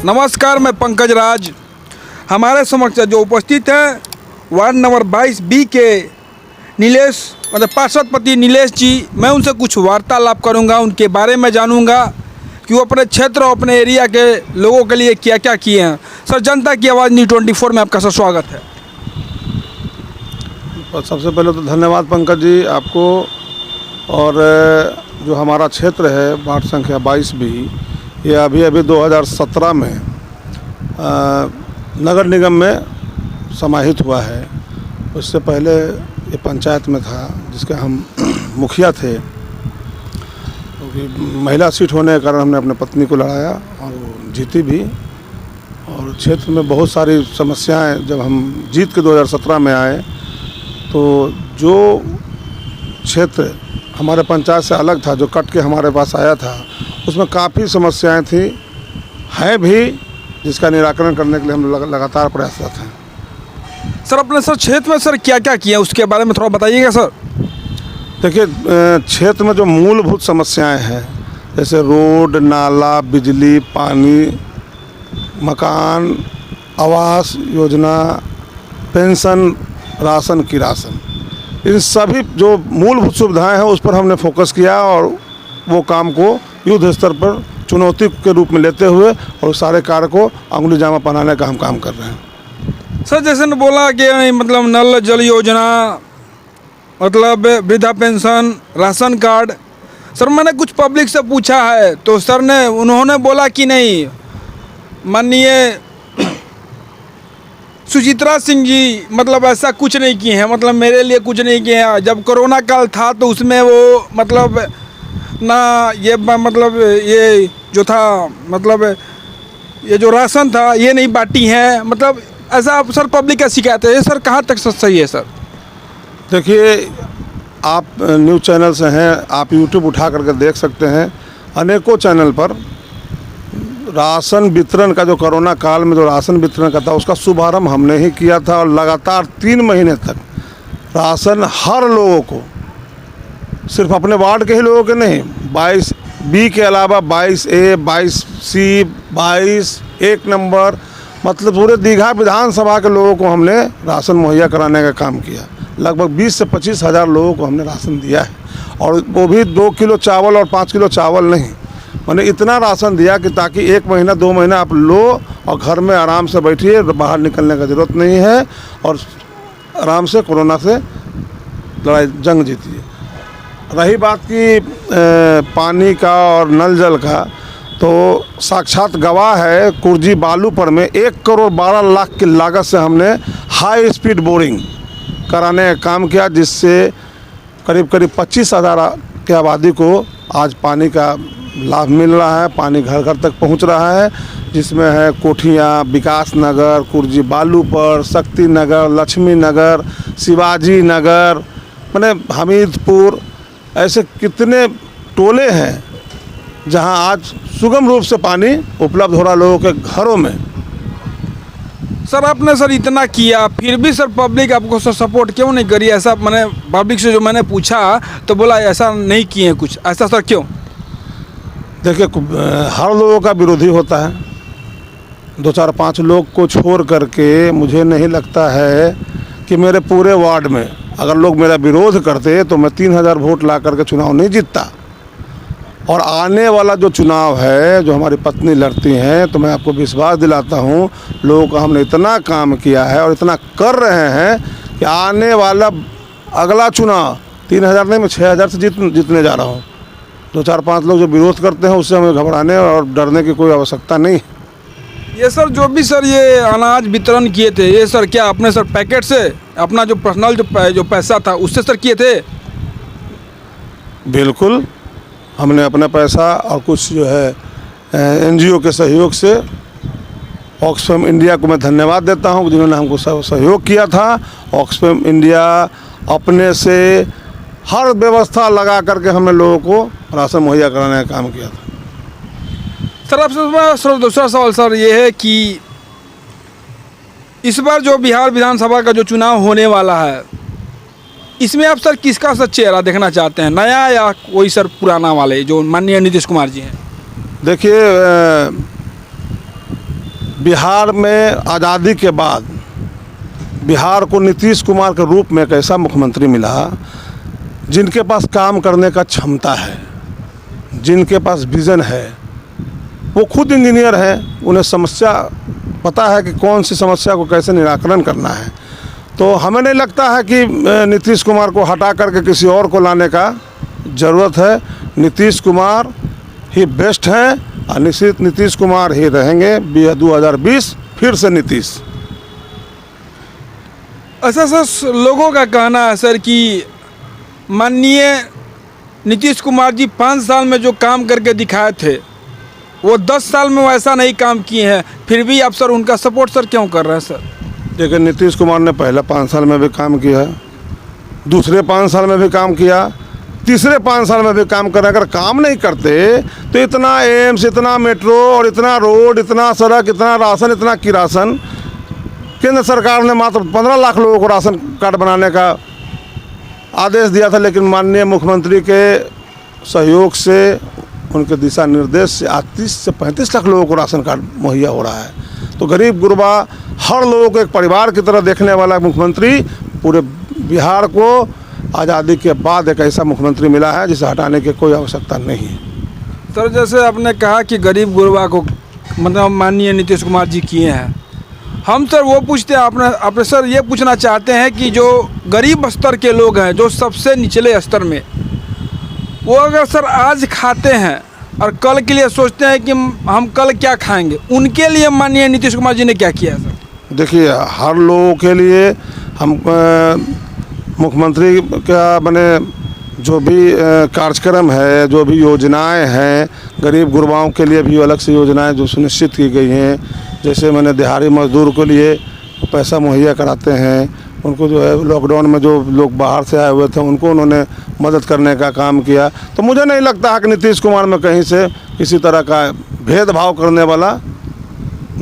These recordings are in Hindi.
नमस्कार, मैं पंकज राज। हमारे समक्ष जो उपस्थित हैं वार्ड नंबर 22 बी के नीलेश मतलब पार्षद नीलेश जी, मैं उनसे कुछ वार्तालाप करूंगा, उनके बारे में जानूंगा कि वो अपने क्षेत्र और अपने एरिया के लोगों के लिए क्या क्या किए हैं। सर, जनता की आवाज़ न्यूज़ 24 में आपका सर स्वागत है। सबसे पहले तो धन्यवाद पंकज जी आपको। और जो हमारा क्षेत्र है वार्ड संख्या 22 बी, ये अभी 2017 में नगर निगम में समाहित हुआ है। उससे पहले ये पंचायत में था, जिसके हम मुखिया थे। क्योंकि महिला सीट होने के कारण हमने अपने पत्नी को लड़ाया और वो जीती भी। और क्षेत्र में बहुत सारी समस्याएं, जब हम जीत के 2017 में आए तो जो क्षेत्र हमारे पंचायत से अलग था, जो कट के हमारे पास आया था, उसमें काफ़ी समस्याएं थी, हैं भी, जिसका निराकरण करने के लिए हम लगातार प्रयासरत हैं। सर, अपने सर क्षेत्र में सर क्या क्या किया उसके बारे में थोड़ा बताइएगा सर। देखिए, क्षेत्र में जो मूलभूत समस्याएं हैं, जैसे रोड, नाला, बिजली, पानी, मकान, आवास योजना, पेंशन, राशन की राशन, इन सभी जो मूलभूत सुविधाएं हैं उस पर हमने फोकस किया और वो काम को युद्ध स्तर पर चुनौती के रूप में लेते हुए और सारे कार्य को अंगुली जामा पहनाने का हम काम कर रहे हैं। सर, जैसे ने बोला कि मतलब नल जल योजना, मतलब वृद्धा पेंशन, राशन कार्ड, सर मैंने कुछ पब्लिक से पूछा है तो सर ने उन्होंने बोला कि नहीं, माननीय सुचित्रा सिंह जी मतलब ऐसा कुछ नहीं किए हैं, मतलब मेरे लिए कुछ नहीं किए हैं। जब कोरोना काल था तो उसमें वो मतलब ना ये मतलब ये जो था मतलब ये जो राशन था ये नहीं बांटी हैं, मतलब ऐसा सर पब्लिक का शिकायत है। ये सर कहाँ तक सही है सर? देखिए, आप न्यूज़ चैनल से हैं, आप यूट्यूब उठा करके देख सकते हैं। अनेकों चैनल पर राशन वितरण का, जो कोरोना काल में जो राशन वितरण का था, उसका शुभारंभ हमने ही किया था। और लगातार 3 महीने तक राशन हर लोगों को, सिर्फ अपने वार्ड के ही लोगों के नहीं, 22 बी के अलावा 22 ए, 22 सी, 22 1 नंबर, मतलब पूरे दीघा विधानसभा के लोगों को हमने राशन मुहैया कराने का काम किया। लगभग 20 से 25 हज़ार लोगों को हमने राशन दिया है। और वो भी 2 किलो चावल और 5 किलो चावल नहीं, मैंने इतना राशन दिया कि ताकि 1 महीना 2 महीना आप लो और घर में आराम से बैठिए, बाहर निकलने की ज़रूरत नहीं है और आराम से कोरोना से लड़ाई जंग जीतिए। रही बात की पानी का और नल जल का, तो साक्षात गवाह है, कुर्जी बालूपुर में 1 करोड़ 12 लाख की लागत से हमने हाई स्पीड बोरिंग कराने का काम किया, जिससे करीब 25,000 की आबादी को आज पानी का लाभ मिल रहा है। पानी घर घर तक पहुंच रहा है, जिसमें है कोठियाँ, विकास नगर, कुर्जी बालूपुर, शक्ति नगर, लक्ष्मी नगर, शिवाजी नगर, माने हमीदपुर, ऐसे कितने टोले हैं जहां आज सुगम रूप से पानी उपलब्ध हो रहा लोगों के घरों में। सर, आपने सर इतना किया फिर भी सर पब्लिक आपको सर सपोर्ट क्यों नहीं करी? ऐसा मैंने पब्लिक से जो मैंने पूछा तो बोला ऐसा नहीं किए हैं कुछ, ऐसा सर क्यों? देखिए, हर लोगों का विरोधी होता है। 2-4-5 लोग को छोड़ करके मुझे नहीं लगता है कि मेरे पूरे वार्ड में अगर लोग मेरा विरोध करते तो मैं 3000 वोट ला करके चुनाव नहीं जीतता। और आने वाला जो चुनाव है, जो हमारी पत्नी लड़ती हैं, तो मैं आपको विश्वास दिलाता हूँ, लोगों का हमने इतना काम किया है और इतना कर रहे हैं कि आने वाला अगला चुनाव 3000 नहीं, मैं 6000 से जीतने जा रहा हूँ। 2-4-5 लोग जो विरोध करते हैं उससे हमें घबराने और डरने की कोई आवश्यकता नहीं। ये सर जो भी सर ये अनाज वितरण किए थे, ये सर क्या अपने सर पैकेट से अपना जो पर्सनल जो पैसा था उससे सर किए थे? बिल्कुल, हमने अपना पैसा और कुछ जो है NGO के सहयोग से, ऑक्सफैम इंडिया को मैं धन्यवाद देता हूं जिन्होंने हमको सहयोग किया था। ऑक्सफैम इंडिया अपने से हर व्यवस्था लगा करके हमने लोगों को राशन मुहैया कराने का काम किया था। सर, आपसे सर दूसरा सवाल सर ये है कि इस बार जो बिहार विधानसभा का जो चुनाव होने वाला है इसमें आप सर किसका सर चेहरा देखना चाहते हैं, नया या कोई सर पुराना वाले जो माननीय नीतीश कुमार जी हैं? देखिए, बिहार में आज़ादी के बाद बिहार को नीतीश कुमार के रूप में एक ऐसा मुख्यमंत्री मिला जिनके पास काम करने का क्षमता है, जिनके पास विज़न है। वो खुद इंजीनियर हैं, उन्हें समस्या पता है कि कौन सी समस्या को कैसे निराकरण करना है। तो हमें नहीं लगता है कि नीतीश कुमार को हटा करके किसी और को लाने का ज़रूरत है। नीतीश कुमार ही बेस्ट हैं और निश्चित नीतीश कुमार ही रहेंगे 2020 फिर से नीतीश। ऐसा सर लोगों का कहना है सर कि माननीय नीतीश कुमार जी 5 साल में जो काम करके दिखाए थे वो 10 साल में वैसा नहीं काम किए हैं, फिर भी आप सर उनका सपोर्ट सर क्यों कर रहे हैं सर? देखिए, नीतीश कुमार ने पहले 5 साल में भी काम किया है, दूसरे 5 साल में भी काम किया, तीसरे 5 साल में भी काम कर। अगर काम नहीं करते तो इतना एम्स, इतना मेट्रो और इतना रोड, इतना सड़क, इतना राशन, इतना किरासन, केंद्र सरकार ने मात्र 15 लाख लोगों को राशन कार्ड बनाने का आदेश दिया था, लेकिन माननीय मुख्यमंत्री के सहयोग से, उनके दिशा निर्देश से आज 30 से 35 लाख लोगों को राशन कार्ड मुहैया हो रहा है। तो गरीब गुरबा हर लोगों को एक परिवार की तरह देखने वाला मुख्यमंत्री पूरे बिहार को आज़ादी के बाद एक ऐसा मुख्यमंत्री मिला है जिसे हटाने की कोई आवश्यकता नहीं है। सर जैसे आपने कहा कि गरीब गुरबा को मतलब माननीय नीतीश कुमार जी किए हैं, हम सर वो पूछते हैं आपने सर ये पूछना चाहते हैं कि जो गरीब स्तर के लोग हैं, जो सबसे निचले स्तर में, वो अगर सर आज खाते हैं और कल के लिए सोचते हैं कि हम कल क्या खाएंगे, उनके लिए माननीय नीतीश कुमार जी ने क्या किया है सर? देखिए, हर लोगों के लिए हम मुख्यमंत्री का बने जो भी कार्यक्रम है, जो भी योजनाएं हैं, गरीब गुरबाओं के लिए भी अलग से योजनाएं जो सुनिश्चित की गई हैं। जैसे मैंने दिहाड़ी मजदूर के लिए पैसा मुहैया कराते हैं, उनको जो है लॉकडाउन में जो लोग बाहर से आए हुए थे उनको उन्होंने मदद करने का काम किया। तो मुझे नहीं लगता है कि नीतीश कुमार में कहीं से किसी तरह का भेदभाव करने वाला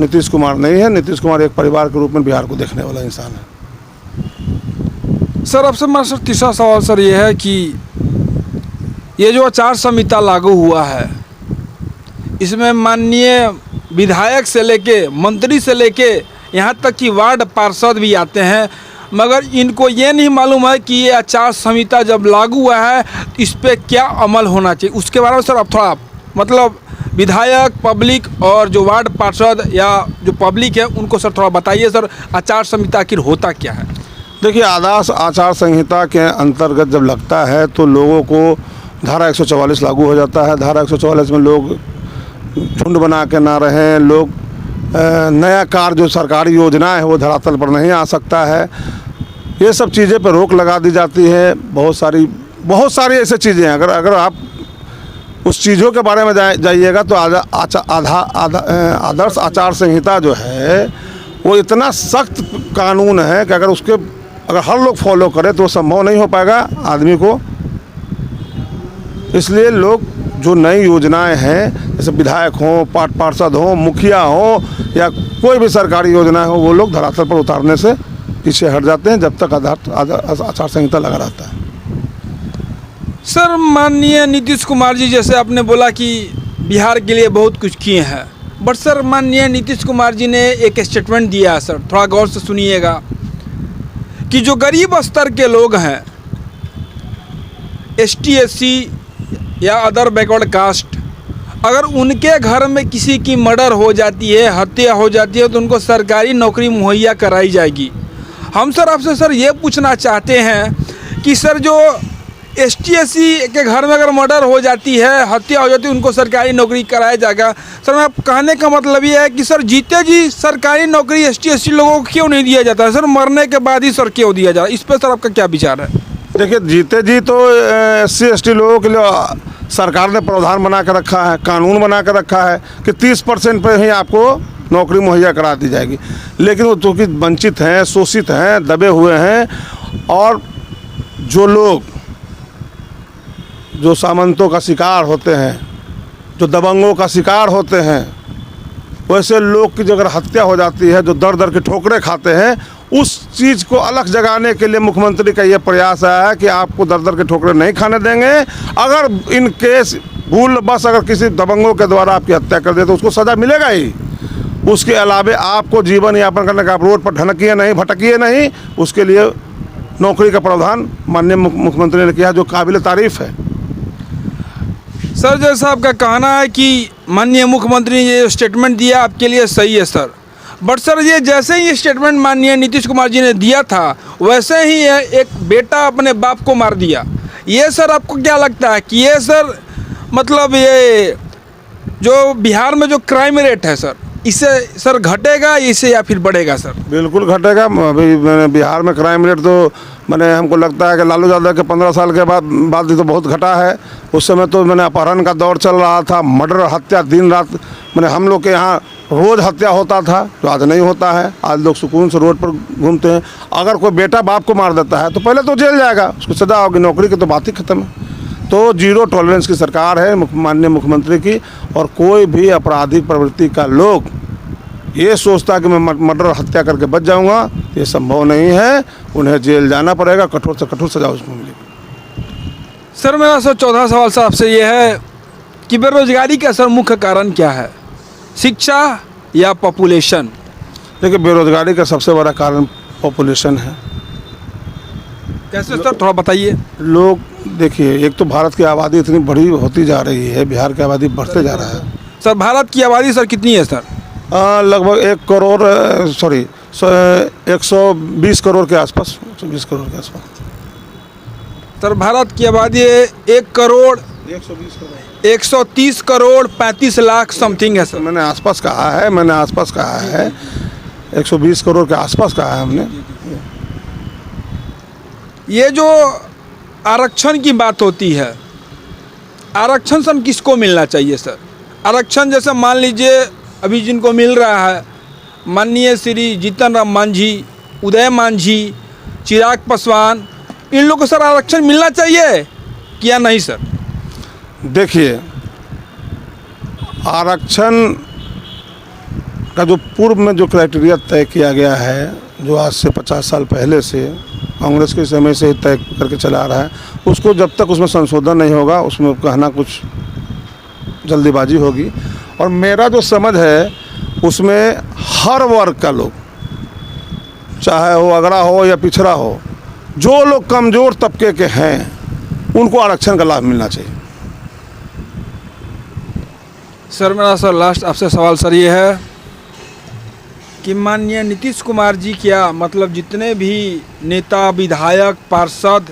नीतीश कुमार नहीं है। नीतीश कुमार एक परिवार के रूप में बिहार को देखने वाला इंसान है। सर आपसे मेरा सर तीसरा सवाल सर ये है कि ये जो आचार संहिता लागू हुआ है, इसमें माननीय विधायक से लेके मंत्री से लेके यहाँ तक कि वार्ड पार्षद भी आते हैं, मगर इनको ये नहीं मालूम है कि ये आचार संहिता जब लागू हुआ है तो इस पर क्या अमल होना चाहिए। उसके बारे में सर आप थोड़ा मतलब विधायक, पब्लिक और जो वार्ड पार्षद या जो पब्लिक है उनको सर थोड़ा बताइए सर, आचार संहिता आखिर होता क्या है? देखिए, आदर्श आचार संहिता के अंतर्गत जब लगता है तो लोगों को धारा 144 लागू हो जाता है। धारा 144 में लोग झुंड बना के ना रहें, लोग नया कार्य जो सरकारी योजना है वो धरातल पर नहीं आ सकता है। ये सब चीज़ें पर रोक लगा दी जाती है। बहुत सारी ऐसी चीज़ें हैं। अगर आप उस चीज़ों के बारे में जाइएगा तो आदर्श आचार संहिता जो है वो इतना सख्त कानून है कि अगर हर लोग फॉलो करें तो संभव नहीं हो पाएगा आदमी को। इसलिए लोग जो नई योजनाएं हैं, जैसे विधायक हों, पार्षद हों, मुखिया हों या कोई भी सरकारी योजना हो, वो लोग धरातल पर उतारने से पीछे हट जाते हैं जब तक आचार संहिता लगा रहता है। सर माननीय नीतीश कुमार जी, जैसे आपने बोला कि बिहार के लिए बहुत कुछ किए हैं, बट सर माननीय नीतीश कुमार जी ने एक स्टेटमेंट दिया है सर, थोड़ा गौर से सुनिएगा, कि जो गरीब स्तर के लोग हैं, ST SC या अदर बैकवर्ड कास्ट, अगर उनके घर में किसी की मर्डर हो जाती है, हत्या हो जाती है, तो उनको सरकारी नौकरी मुहैया कराई जाएगी। हम सर आपसे सर ये पूछना चाहते हैं कि सर जो ST SC के घर में अगर मर्डर हो जाती है, हत्या हो जाती है, उनको सरकारी नौकरी कराया जाएगा। सर मैं कहने का मतलब ये है कि सर जीते जी सरकारी नौकरी ST SC लोगों को क्यों नहीं दिया जाता है सर, मरने के बाद ही सर क्यों दिया जाए? इस पर सर आपका क्या विचार है? देखिए, जीते जी तो SC ST लोगों के लिए सरकार ने प्रावधान बना कर रखा है, कानून बना कर रखा है कि 30% पर ही आपको नौकरी मुहैया करा दी जाएगी। लेकिन वो चूँकि वंचित हैं, शोषित हैं, दबे हुए हैं, और जो लोग जो सामंतों का शिकार होते हैं, जो दबंगों का शिकार होते हैं, वैसे लोग की जो अगर हत्या हो जाती है, जो दर दर की ठोकरें खाते हैं, उस चीज़ को अलग जगाने के लिए मुख्यमंत्री का ये प्रयास है कि आपको दर दर के ठोकरें नहीं खाने देंगे। अगर इन केस भूल बस अगर किसी दबंगों के द्वारा आपकी हत्या कर दे तो उसको सज़ा मिलेगा ही। उसके अलावे आपको जीवन यापन करने का, आप रोड पर ढनकिए नहीं, भटकिए नहीं, उसके लिए नौकरी का प्रावधान माननीय मुख्यमंत्री ने किया, जो काबिल तारीफ है। सर, जैसा आपका कहना है कि माननीय मुख्यमंत्री ने ये स्टेटमेंट दिया आपके लिए सही है सर, बट सर ये जैसे ही ये स्टेटमेंट माननीय नीतीश कुमार जी ने दिया था वैसे ही एक बेटा अपने बाप को मार दिया। ये सर आपको क्या लगता है कि ये सर मतलब ये जो बिहार में जो क्राइम रेट है सर, इससे सर घटेगा इससे या फिर बढ़ेगा सर? बिल्कुल घटेगा। अभी मैंने बिहार में क्राइम रेट तो मैंने हमको लगता है कि लालू यादव के 15 साल के बाद ही तो बहुत घटा है। उस समय तो मैंने अपहरण का दौर चल रहा था, मर्डर, हत्या दिन रात, मैंने हम लोग के यहाँ रोज़ हत्या होता था, जो आज नहीं होता है। आज लोग सुकून से रोड पर घूमते हैं। अगर कोई बेटा बाप को मार देता है तो पहले तो जेल जाएगा, उसको सज़ा होगी, नौकरी की तो बात ही खत्म है। तो जीरो टॉलरेंस की सरकार है माननीय मुख्यमंत्री की, और कोई भी आपराधिक प्रवृत्ति का लोग ये सोचता कि मैं मर्डर हत्या करके बच जाऊंगा, ये संभव नहीं है। उन्हें जेल जाना पड़ेगा, कठोर से कठोर सजा उसको मिलेगी। सर मेरा सर चौथा सवाल सर आपसे ये है कि बेरोजगारी का सर मुख्य कारण क्या है, शिक्षा या पॉपुलेशन? देखिए, बेरोजगारी का सबसे बड़ा कारण पॉपुलेशन है। कैसे सर, थोड़ा बताइए। लोग देखिए, एक तो भारत की आबादी इतनी बड़ी होती जा रही है, बिहार की आबादी बढ़ते जा रहा है। सर भारत की आबादी सर कितनी है सर? लगभग 120 करोड़ के आसपास, 120 करोड़ के आसपास। सर भारत की आबादी 130 करोड़ 35 लाख समथिंग है सर। मैंने आसपास कहा है, 120 करोड़ के आसपास कहा है हमने। ये जो आरक्षण की बात होती है, आरक्षण सर किसको मिलना चाहिए सर? आरक्षण जैसे मान लीजिए अभी जिनको मिल रहा है, माननीय श्री जीतन राम मांझी, उदय मांझी, चिराग पासवान, इन लोगों को सर आरक्षण मिलना चाहिए कि या नहीं सर? देखिए, आरक्षण का जो पूर्व में जो क्राइटेरिया तय किया गया है, जो आज से 50 साल पहले से कांग्रेस के समय से तय करके चला आ रहा है, उसको जब तक उसमें संशोधन नहीं होगा, उसमें कहना कुछ जल्दीबाजी होगी। और मेरा जो समझ है उसमें हर वर्ग का लोग, चाहे वो अगड़ा हो या पिछड़ा हो, जो लोग कमज़ोर तबके के हैं उनको आरक्षण का लाभ मिलना चाहिए। सर मेरा सर लास्ट आपसे सवाल सर ये है कि माननीय नीतीश कुमार जी क्या मतलब जितने भी नेता, विधायक, पार्षद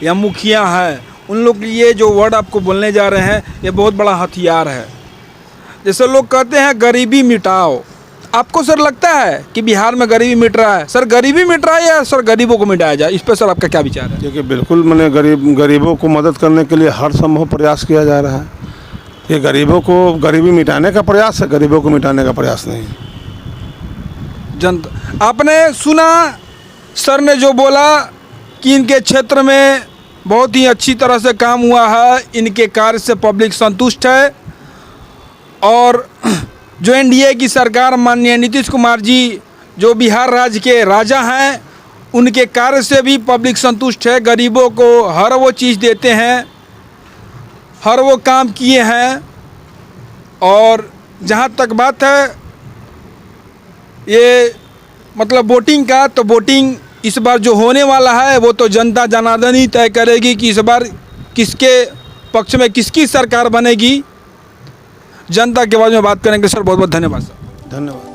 या मुखिया हैं, उन लोग के लिए जो वर्ड आपको बोलने जा रहे हैं ये बहुत बड़ा हथियार है। जैसे लोग कहते हैं गरीबी मिटाओ, आपको सर लगता है कि बिहार में गरीबी मिट रहा है? सर गरीबी मिट रहा है या सर गरीबों को मिटाया जाए, इस पर सर आपका क्या विचार है? देखिए, बिल्कुल मैंने गरीबों को मदद करने के लिए हर संभव प्रयास किया जा रहा है। ये गरीबों को गरीबी मिटाने का प्रयास है, गरीबों को मिटाने का प्रयास नहीं। जनता आपने सुना सर ने जो बोला कि इनके क्षेत्र में बहुत ही अच्छी तरह से काम हुआ है, इनके कार्य से पब्लिक संतुष्ट है, और जो एनडीए की सरकार माननीय नीतीश कुमार जी जो बिहार राज्य के राजा हैं, उनके कार्य से भी पब्लिक संतुष्ट है। गरीबों को हर वो चीज़ देते हैं, हर वो काम किए हैं। और जहाँ तक बात है ये मतलब वोटिंग का, तो वोटिंग इस बार जो होने वाला है वो तो जनता जनार्दन ही तय करेगी कि इस बार किसके पक्ष में किसकी सरकार बनेगी। जनता के बारे में बात करेंगे सर। बहुत बहुत धन्यवाद सर। धन्यवाद।